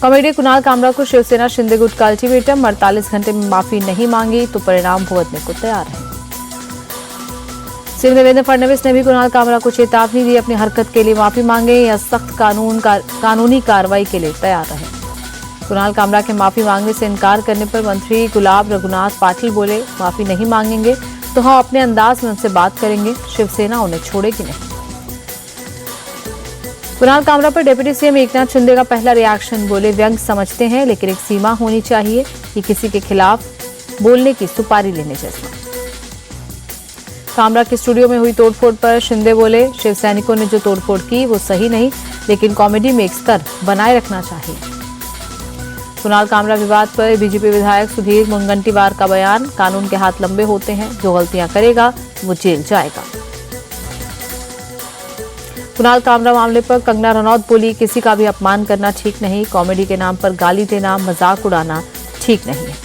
Comedian Kunal Kamra को शिवसेना शिंदे गुट का अल्टीमेटम, 48 घंटे में माफी नहीं मांगी तो परिणाम भुगतने को तैयार है। सीएम देवेंद्र फडणवीस ने भी कुणाल कामरा को चेतावनी दी, अपनी हरकत के लिए माफी मांगे या सख्त कानूनी कार्रवाई के लिए तैयार रहे। कुणाल कामरा के माफी मांगने से इनकार करने पर मंत्री गुलाब रघुनाथ पाटिल बोले, माफी नहीं मांगेंगे तो हम अपने अंदाज में उनसे बात करेंगे, शिवसेना उन्हें छोड़ेगी नहीं। कुणाल कामरा पर डिप्टी सीएम एकनाथ शिंदे का पहला रिएक्शन, बोले व्यंग समझते हैं लेकिन एक सीमा होनी चाहिए, ये किसी के खिलाफ बोलने की सुपारी लेने जैसा। कामरा के स्टूडियो में हुई तोड़फोड़ पर शिंदे बोले, शिव सैनिकों ने जो तोड़फोड़ की वो सही नहीं, लेकिन कॉमेडी में एक स्तर बनाए रखना चाहिए। कुणाल कामरा विवाद पर बीजेपी विधायक सुधीर मुनगंटीवार का बयान, कानून के हाथ लंबे होते हैं, जो गलतियां करेगा वो जेल जाएगा। कुणाल कामरा मामले पर कंगना रनौत बोली, किसी का भी अपमान करना ठीक नहीं, कॉमेडी के नाम पर गाली देना, मजाक उड़ाना ठीक नहीं है।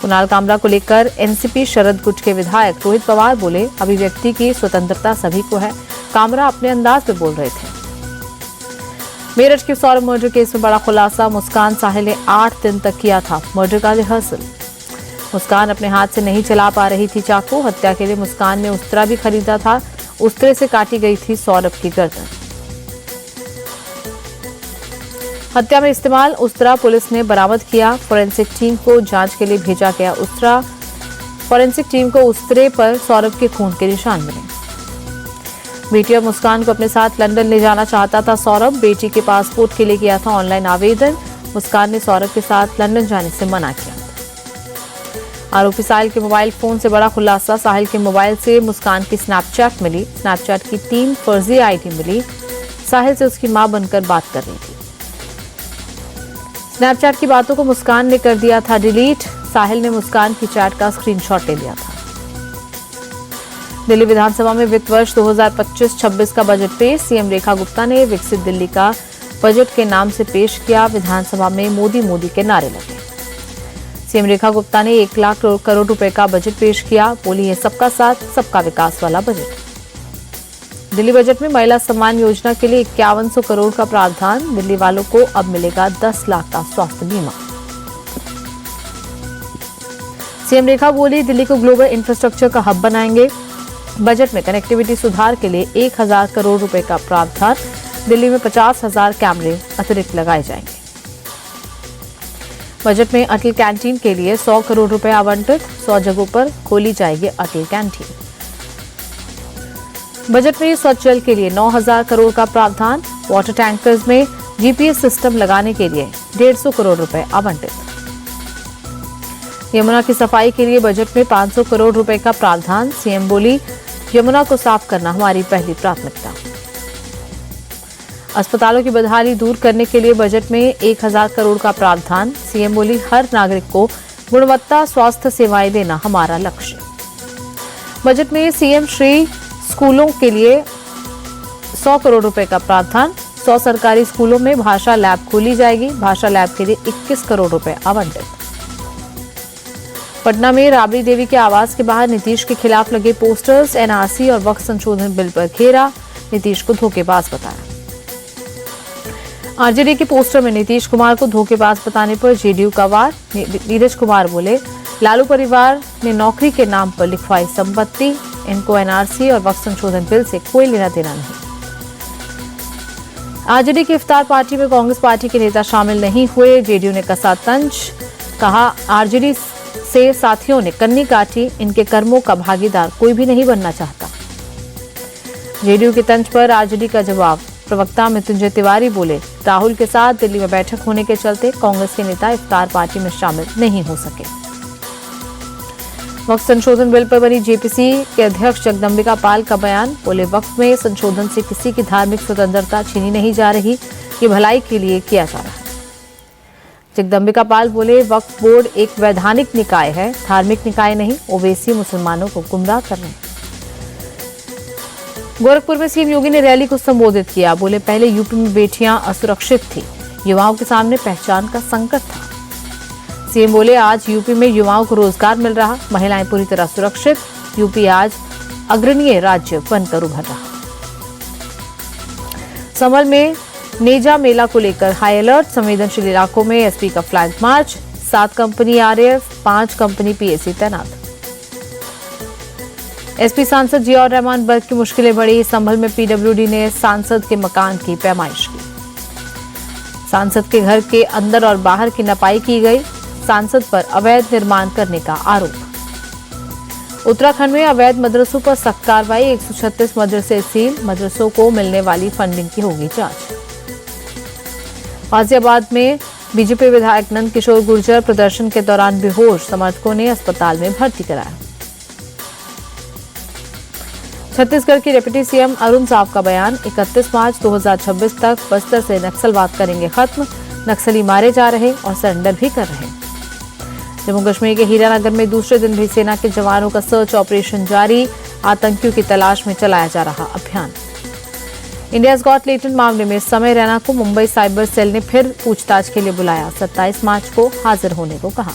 कुणाल कामरा को लेकर एनसीपी शरद गुट के विधायक रोहित पवार बोले, अभिव्यक्ति की स्वतंत्रता सभी को है, कामरा अपने अंदाज में बोल रहे थे। मेरठ के सौरभ मर्डर केस में बड़ा खुलासा, मुस्कान साहिल ने 8 दिन तक किया था मर्डर का रिहर्सल। मुस्कान अपने हाथ से नहीं चला पा रही थी चाकू, हत्या के लिए मुस्कान ने उस्तरा भी खरीदा था, उस्तरे से काटी गई थी सौरभ की गर्दन। हत्या में इस्तेमाल उस्तरा पुलिस ने बरामद किया, फोरेंसिक टीम को जांच के लिए भेजा गया उस्तरा। फोरेंसिक टीम को उस्तरे पर सौरभ के खून के निशान मिले। बेटी और मुस्कान को अपने साथ लंदन ले जाना चाहता था सौरभ, बेटी के पासपोर्ट के लिए किया था ऑनलाइन आवेदन, मुस्कान ने सौरभ के साथ लंदन जाने से मना किया। आरोपी साहिल के मोबाइल फोन से बड़ा खुलासा, साहिल के मोबाइल से मुस्कान की स्नैपचैट मिली, स्नैपचैट की 3 फर्जी आईडी मिली, साहिल से उसकी मां बनकर बात कर रही थी। स्नैपचैट की बातों को मुस्कान ने कर दिया था डिलीट, साहिल ने मुस्कान की चैट का स्क्रीनशॉट ले लिया था। दिल्ली विधानसभा में वित्त वर्ष 2025-26 का बजट पेश, सीएम रेखा गुप्ता ने विकसित दिल्ली का बजट के नाम से पेश किया, विधानसभा में मोदी मोदी के नारे लगे। सीएम रेखा गुप्ता ने 1 लाख करोड़ रुपए का बजट पेश किया, बोली है सबका साथ सबका विकास वाला बजट। दिल्ली बजट में महिला सम्मान योजना के लिए 5100 करोड़ का प्रावधान, दिल्ली वालों को अब मिलेगा 10 लाख का स्वास्थ्य बीमा। सीएम रेखा बोली, दिल्ली को ग्लोबल इंफ्रास्ट्रक्चर का हब बनाएंगे, बजट में कनेक्टिविटी सुधार के लिए 1000 करोड़ रुपए का प्रावधान, दिल्ली में 50,000 कैमरे अतिरिक्त लगाए जाएंगे। बजट में अटल कैंटीन के लिए 100 करोड़ रुपए आवंटित, 100 जगहों पर खोली जाएगी अटल कैंटीन। बजट में स्वच्छ जल के लिए 9000 करोड़ का प्रावधान, वाटर टैंकर्स में जीपीएस सिस्टम लगाने के लिए 150 करोड़ रुपए आवंटित। यमुना की सफाई के लिए बजट में 500 करोड़ रुपए का प्रावधान, सीएम बोली, यमुना को साफ करना हमारी पहली प्राथमिकता। अस्पतालों की बदहाली दूर करने के लिए बजट में 1000 करोड़ का प्रावधान, सीएम बोली, हर नागरिक को गुणवत्ता स्वास्थ्य सेवाएं देना हमारा लक्ष्य। बजट में सीएम श्री स्कूलों के लिए 100 करोड़ रुपए का प्रावधान, 100 सरकारी स्कूलों में भाषा लैब खोली जाएगी, भाषा लैब के लिए 21 करोड़ रुपए आवंटित। पटना में राबड़ी देवी के आवास के बाहर नीतीश के खिलाफ लगे पोस्टर्स, एनआरसी और वक्फ संशोधन बिल पर घेरा, नीतीश को धोखेबाज बताया। आरजेडी के पोस्टर में नीतीश कुमार को धोखेबाज बताने पर जेडीयू का वार, नीरज कुमार बोले, लालू परिवार ने नौकरी के नाम पर लिखवाई संपत्ति, इनको एनआरसी और वक्फ संशोधन बिल से कोई लेना देना नहीं। आरजेडी की इफ्तार पार्टी में कांग्रेस पार्टी के नेता शामिल नहीं हुए, जेडीयू ने कसा तंज, कहा आरजेडी से साथियों ने कन्नी काटी, इनके कर्मों का भागीदार कोई भी नहीं बनना चाहता। जेडीयू के तंज पर आरजेडी का जवाब, प्रवक्ता मृत्युंजय तिवारी बोले, राहुल के साथ दिल्ली में बैठक होने के चलते कांग्रेस के नेता इफ्तार पार्टी में शामिल नहीं हो सके। वक्फ संशोधन बिल पर बनी जेपीसी के अध्यक्ष जगदम्बिका पाल का बयान, बोले वक्फ में संशोधन से किसी की धार्मिक स्वतंत्रता छीनी नहीं जा रही, ये भलाई के लिए किया जा रहा है। जगदम्बिका पाल बोले, वक्फ बोर्ड एक वैधानिक निकाय है, धार्मिक निकाय नहीं, ओवैसी मुसलमानों को गुमराह कर रहे हैं। गोरखपुर में सीएम योगी ने रैली को संबोधित किया, बोले पहले यूपी में बेटियां असुरक्षित थी, युवाओं के सामने पहचान का संकट था। सीएम बोले, आज यूपी में युवाओं को रोजगार मिल रहा, महिलाएं पूरी तरह सुरक्षित, यूपी आज अग्रणीय राज्य बनकर उभर रहा। संभल में नेजा मेला को लेकर हाई अलर्ट, संवेदनशील इलाकों में एसपी का flag march, 7 company RAF, 5 company PAC तैनात। एसपी सांसद जियाउर रहमान बर्ग की मुश्किलें बढ़ी, संभल में पीडब्ल्यूडी ने सांसद के मकान की पैमाइश की। सांसद के घर के अंदर और बाहर की नपाई की गई, सांसद पर अवैध निर्माण करने का आरोप। उत्तराखंड में अवैध मदरसों पर सख्त कार्रवाई, 136 मदरसे सील, मदरसों को मिलने वाली फंडिंग की होगी जांच। गाजियाबाद में बीजेपी विधायक नंद किशोर गुर्जर प्रदर्शन के दौरान बेहोश, समर्थकों ने अस्पताल में भर्ती कराया। छत्तीसगढ़ की डिप्टी सीएम अरुण साव का बयान, 31 मार्च 2026 तक बस्तर से नक्सलवाद करेंगे खत्म, नक्सली मारे जा रहे और सरेंडर भी कर रहे। जम्मू कश्मीर के हीरानगर में दूसरे दिन भी सेना के जवानों का सर्च ऑपरेशन जारी, आतंकियों की तलाश में चलाया जा रहा अभियान। इंडियाज गॉट टैलेंट मामले में समय रैना को मुंबई साइबर सेल ने फिर पूछताछ के लिए बुलाया, 27 मार्च को हाजिर होने को कहा।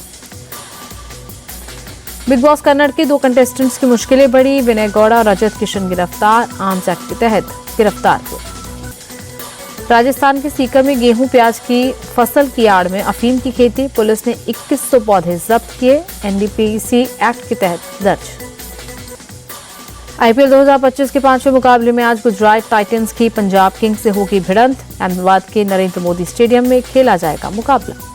बिग बॉस कन्नड़ के 2 कंटेस्टेंट्स की मुश्किलें बढ़ी, विनय गौड़ा और रजत किशन गिरफ्तार, आर्म्स एक्ट के तहत गिरफ्तार हुए। राजस्थान के सीकर में गेहूं प्याज की फसल की आड़ में अफीम की खेती, पुलिस ने 2100 पौधे जब्त किए, एनडीपीसी एक्ट के तहत दर्ज। आईपीएल 2025 के 5वें मुकाबले में आज गुजरात टाइटंस की पंजाब किंग्स से होगी भिड़ंत, अहमदाबाद के नरेंद्र मोदी स्टेडियम में खेला जाएगा मुकाबला।